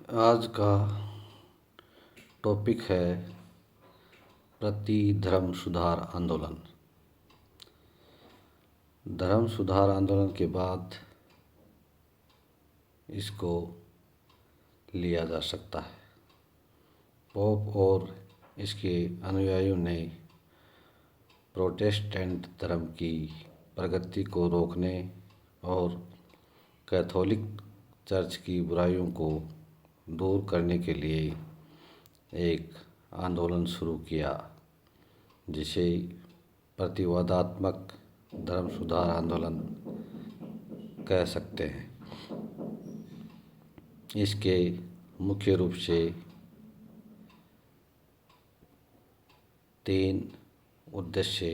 आज का टॉपिक है प्रति धर्म सुधार आंदोलन। धर्म सुधार आंदोलन के बाद इसको लिया जा सकता है। पोप और इसके अनुयायियों ने प्रोटेस्टेंट धर्म की प्रगति को रोकने और कैथोलिक चर्च की बुराइयों को दूर करने के लिए एक आंदोलन शुरू किया, जिसे प्रतिवादात्मक धर्म सुधार आंदोलन कह सकते हैं। इसके मुख्य रूप से 3 उद्देश्य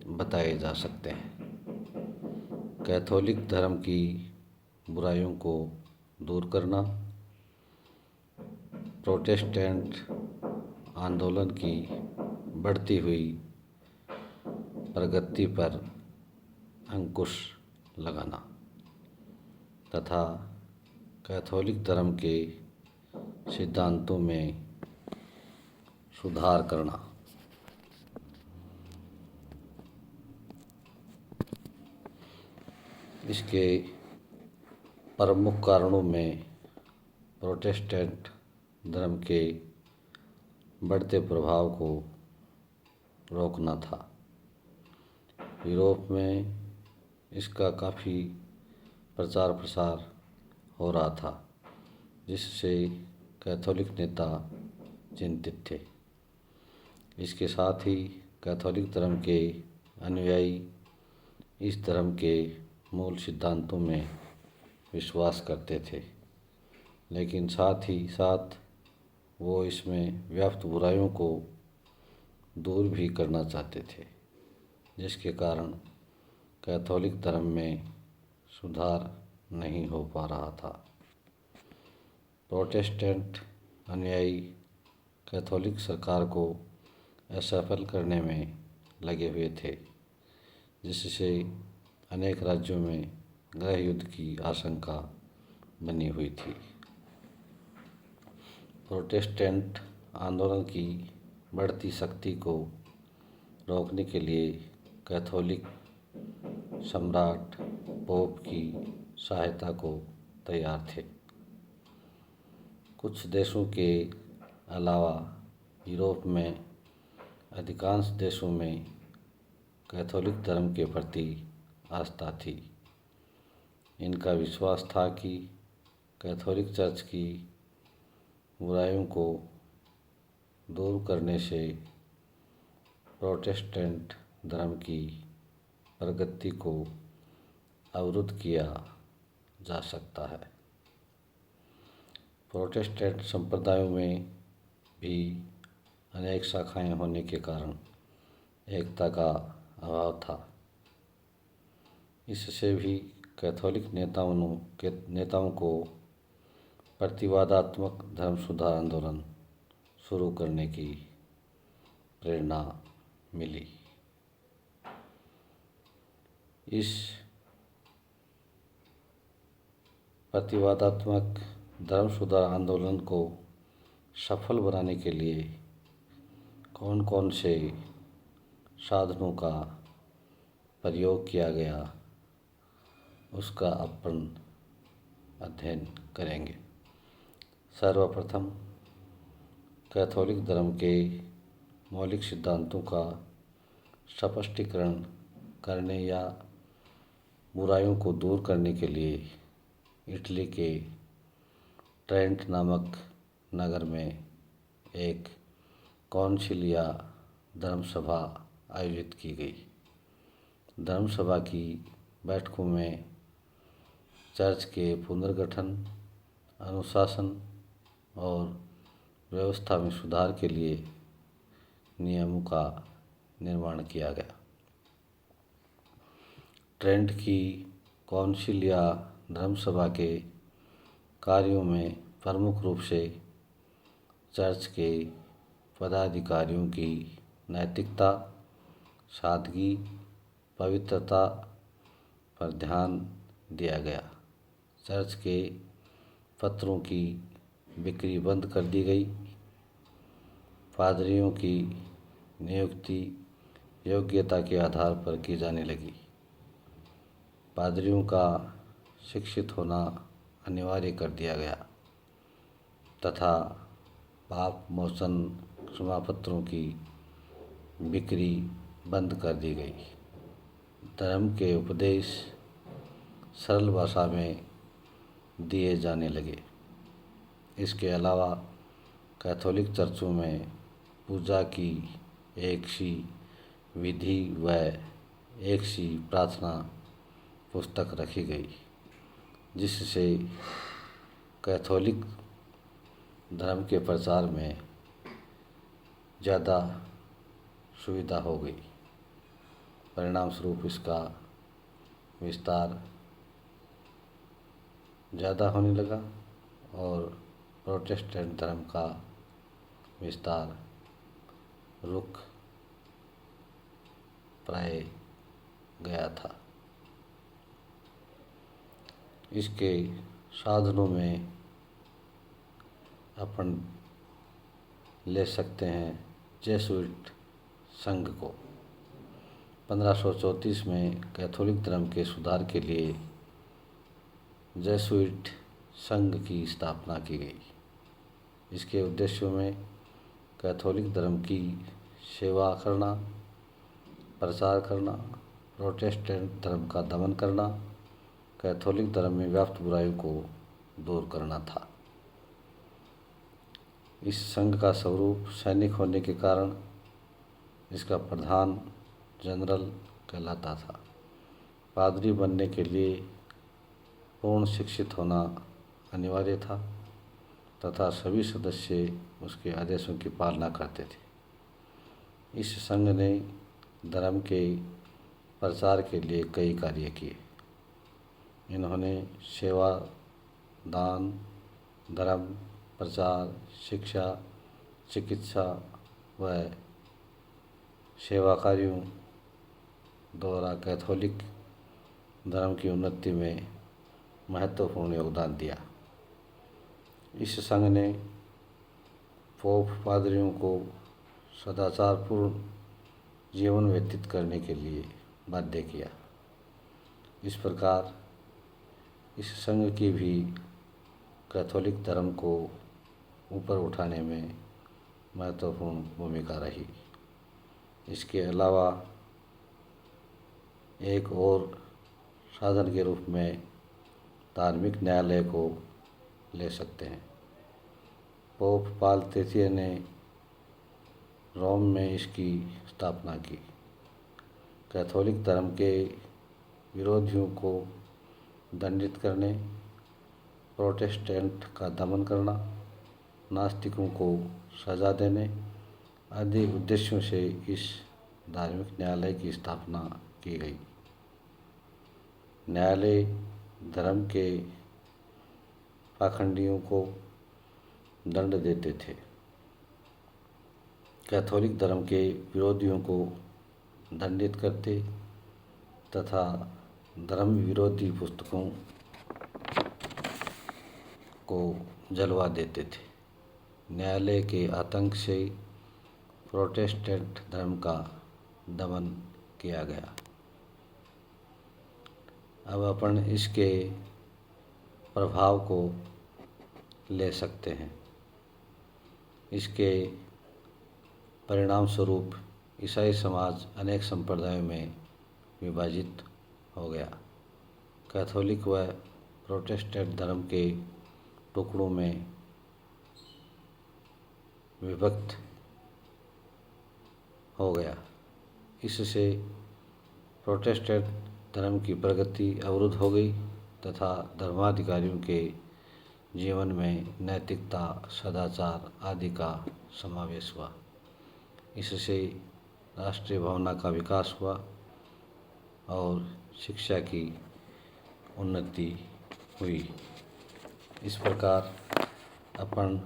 बताए जा सकते हैं। कैथोलिक धर्म की बुराइयों को दूर करना, प्रोटेस्टेंट आंदोलन की बढ़ती हुई प्रगति पर अंकुश लगाना तथा कैथोलिक धर्म के सिद्धांतों में सुधार करना। इसके प्रमुख कारणों में प्रोटेस्टेंट धर्म के बढ़ते प्रभाव को रोकना था। यूरोप में इसका काफ़ी प्रचार प्रसार हो रहा था, जिससे कैथोलिक नेता चिंतित थे। इसके साथ ही कैथोलिक धर्म के अनुयायी इस धर्म के मूल सिद्धांतों में विश्वास करते थे, लेकिन साथ ही साथ वो इसमें व्याप्त बुराइयों को दूर भी करना चाहते थे, जिसके कारण कैथोलिक धर्म में सुधार नहीं हो पा रहा था। प्रोटेस्टेंट अनुयायी कैथोलिक सरकार को असफल करने में लगे हुए थे, जिससे अनेक राज्यों में गृह युद्ध की आशंका बनी हुई थी। प्रोटेस्टेंट आंदोलन की बढ़ती शक्ति को रोकने के लिए कैथोलिक सम्राट पोप की सहायता को तैयार थे। कुछ देशों के अलावा यूरोप में अधिकांश देशों में कैथोलिक धर्म के प्रति आस्था थी। इनका विश्वास था कि कैथोलिक चर्च की बुराइयों को दूर करने से प्रोटेस्टेंट धर्म की प्रगति को अवरुद्ध किया जा सकता है। प्रोटेस्टेंट संप्रदायों में भी अनेक शाखाएं होने के कारण एकता का अभाव था। इससे भी कैथोलिक नेताओं को प्रतिवादात्मक धर्म सुधार आंदोलन शुरू करने की प्रेरणा मिली। इस प्रतिवादात्मक धर्म सुधार आंदोलन को सफल बनाने के लिए कौन कौन से साधनों का प्रयोग किया गया, उसका अपन अध्ययन करेंगे। सर्वप्रथम कैथोलिक धर्म के मौलिक सिद्धांतों का स्पष्टीकरण करने या बुराइयों को दूर करने के लिए इटली के ट्रेंट नामक नगर में एक काउंसिल या धर्मसभा आयोजित की गई। धर्मसभा की बैठकों में चर्च के पुनर्गठन, अनुशासन और व्यवस्था में सुधार के लिए नियमों का निर्माण किया गया। ट्रेंट की काउंसिल या धर्मसभा के कार्यों में प्रमुख रूप से चर्च के पदाधिकारियों की नैतिकता, सादगी, पवित्रता पर ध्यान दिया गया। चर्च के पत्रों की बिक्री बंद कर दी गई। पादरियों की नियुक्ति योग्यता के आधार पर की जाने लगी। पादरियों का शिक्षित होना अनिवार्य कर दिया गया तथा पाप मोचन क्षमापत्रों की बिक्री बंद कर दी गई। धर्म के उपदेश सरल भाषा में दिए जाने लगे। इसके अलावा कैथोलिक चर्चों में पूजा की एक सी विधि व एक सी प्रार्थना पुस्तक रखी गई, जिससे कैथोलिक धर्म के प्रचार में ज़्यादा सुविधा हो गई। परिणाम स्वरूप इसका विस्तार ज़्यादा होने लगा और प्रोटेस्टेंट धर्म का विस्तार रुक प्राय गया था। इसके साधनों में अपन ले सकते हैं जेसुइट संघ को। 1534 में कैथोलिक धर्म के सुधार के लिए जेसुइट संघ की स्थापना की गई। इसके उद्देश्यों में कैथोलिक धर्म की सेवा करना, प्रचार करना, प्रोटेस्टेंट धर्म का दमन करना, कैथोलिक धर्म में व्याप्त बुराइयों को दूर करना था। इस संघ का स्वरूप सैनिक होने के कारण इसका प्रधान जनरल कहलाता था। पादरी बनने के लिए पूर्ण शिक्षित होना अनिवार्य था तथा सभी सदस्य उसके आदेशों की पालना करते थे। इस संघ ने धर्म के प्रचार के लिए कई कार्य किए। इन्होंने सेवा, दान, धर्म प्रचार, शिक्षा, चिकित्सा व सेवा कार्यों द्वारा कैथोलिक धर्म की उन्नति में महत्वपूर्ण योगदान दिया। इस संघ ने पोप पादरियों को सदाचारपूर्ण जीवन व्यतीत करने के लिए बाध्य किया। इस प्रकार इस संघ की भी कैथोलिक धर्म को ऊपर उठाने में महत्वपूर्ण भूमिका रही। इसके अलावा एक और साधन के रूप में धार्मिक न्यायालय को ले सकते हैं। पोप पाल तृतीय ने रोम में इसकी स्थापना की। कैथोलिक धर्म के विरोधियों को दंडित करने, प्रोटेस्टेंट का दमन करना, नास्तिकों को सजा देने आदि उद्देश्यों से इस धार्मिक न्यायालय की स्थापना की गई। न्यायालय धर्म के पाखंडियों को दंड देते थे। कैथोलिक धर्म के विरोधियों को दंडित करते तथा धर्म विरोधी पुस्तकों को जलवा देते थे। न्यायालय के आतंक से प्रोटेस्टेंट धर्म का दमन किया गया। अब अपन इसके प्रभाव को ले सकते हैं। इसके परिणाम स्वरूप ईसाई समाज अनेक संप्रदायों में विभाजित हो गया। कैथोलिक व प्रोटेस्टेंट धर्म के टुकड़ों में विभक्त हो गया। इससे प्रोटेस्टेंट धर्म की प्रगति अवरुद्ध हो गई तथा धर्माधिकारियों के जीवन में नैतिकता, सदाचार आदि का समावेश हुआ। इससे राष्ट्रीय भावना का विकास हुआ और शिक्षा की उन्नति हुई। इस प्रकार अपन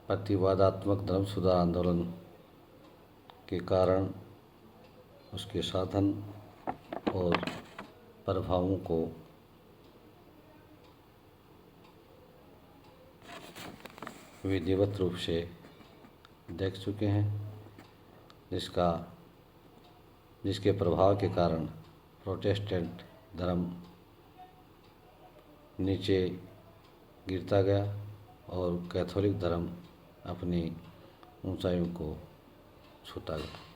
प्रतिवादात्मक धर्म सुधार आंदोलन के कारण, उसके साधन और प्रभावों को विधिवत रूप से देख चुके हैं, जिसके प्रभाव के कारण प्रोटेस्टेंट धर्म नीचे गिरता गया और कैथोलिक धर्म अपनी ऊंचाइयों को छूता गया।